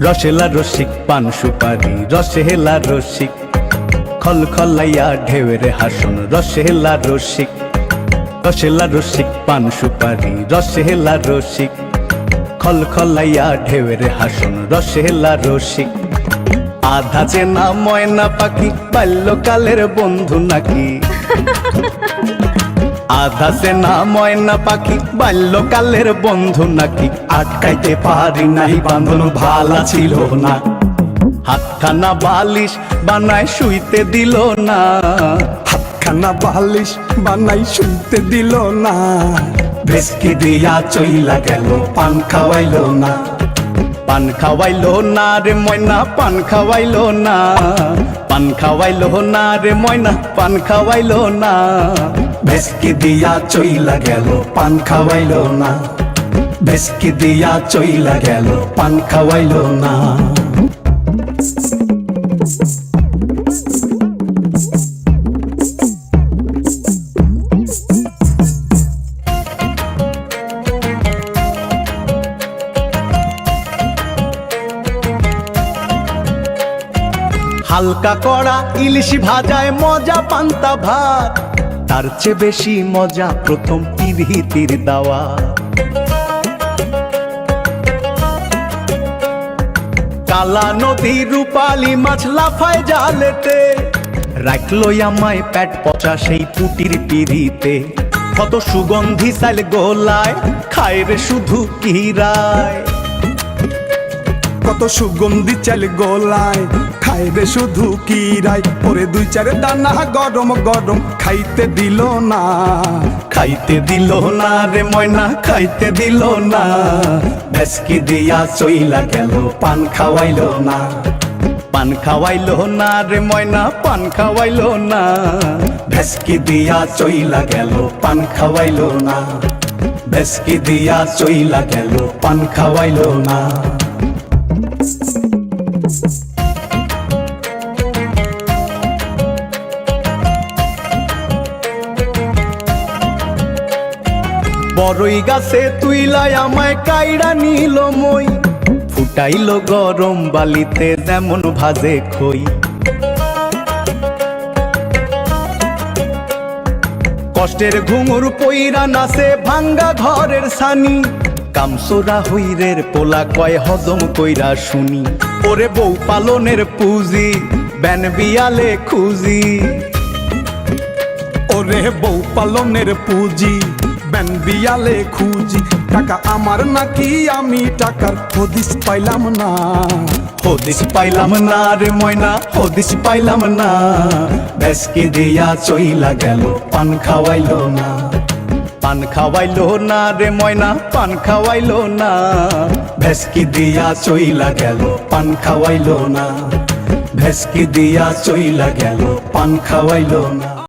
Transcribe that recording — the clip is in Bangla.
রসেলা রসিক পান সুপারি রসেলা রসিক খলখলাইয়া ঢেউয়ের হাসন রসেলা রসিক রসেলা রসিক পান সুপারি রসেলা রসিক খলখলাইয়া ঢেউয়ের হাসন রসেলা রসিক আধা চেনা ময়না পাখি বাল্যকালের বন্ধু নাকি আধা চেনা ময়না পাখি বাল্যকালের বন্ধু নাকি আটকাইতে পারি নাই বাঁধন ভালা ছিল না হাতখানা বালিশ বানায় শুইতে দিল না হাতখানা বালিশ বানাই শুইতে দিল না ভেসকি দিয়া চইলা গেল পান খাওয়াইলো না পান খাওয়াইলো না রে ময়না পান খাওয়াইলো না পান খাওয়াইলো না রে ময়না পান খাওয়াইলো না ভেসকি দিয়া চইলা গেল পান খাওয়াইলো না ভেসকি দিয়া চইলা গেল পান খাওয়াইলো না হালকা কড়া ইলিশ ভাজায় মজা পান্তা ভাত তার চেয়ে বেশি মজা প্রথম পিরিতির দাওয়া কালা নদী রূপালী মাছ লাফায় জালেতে রাখলো আমায় পেট পচা সেই পুটির পিরিতে কত সুগন্ধি সাইল গোলায় খায় রে শুধু কিরায় কত সুগন্ধি চাল গোলায় খায় রে শুধু কিরায় ওরে দুই চারে দানা গরম গরম খাইতে দিল না খাইতে দিল না রে ময়না খাইতে দিল না ভেসকি দিয়া চইলা গেল পান খাওয়াইলো না পান খাওয়াইলো না রে ময়না পান খাওয়াইলো না ভেসকি দিয়া চইলা গেল পান খাওয়াইলো না ভেসকি দিয়া চইলা গেল পান খাওয়াইলো না বড়ই গাছে তুইলাই আমায় কাইড়া নিল মই ফুটাইলো গরম বালিতে যেমন ভাজে খই কষ্টের ঘুঙুর পইরা নাচে ভাঙ্গা ঘরের ছানি কামসোরা হইরের পোলা কয় হজম কইরা শুনি ওরে বউ পালনের পুঁজি ব্যান বিয়ালে খুঁজি ওরে বউ পালনের পুঁজি ব্যান বিয়ালে খুঁজি টাকা আমার নাকি আমি টাকার হদিস পাইলাম না হদিস পাইলাম না রে ময়না হদিস পাইলাম না ভেসকি দিয়া চইলা গেল পান খাওয়াইলো না পান খাওয়াইলো না রে ময়না পান খাওয়াইলো না ভেসকি দিয়া চইলা গেল পান খাওয়াইলো না ভেসকি দিয়া চইলা গেল পান খাওয়াইলো না।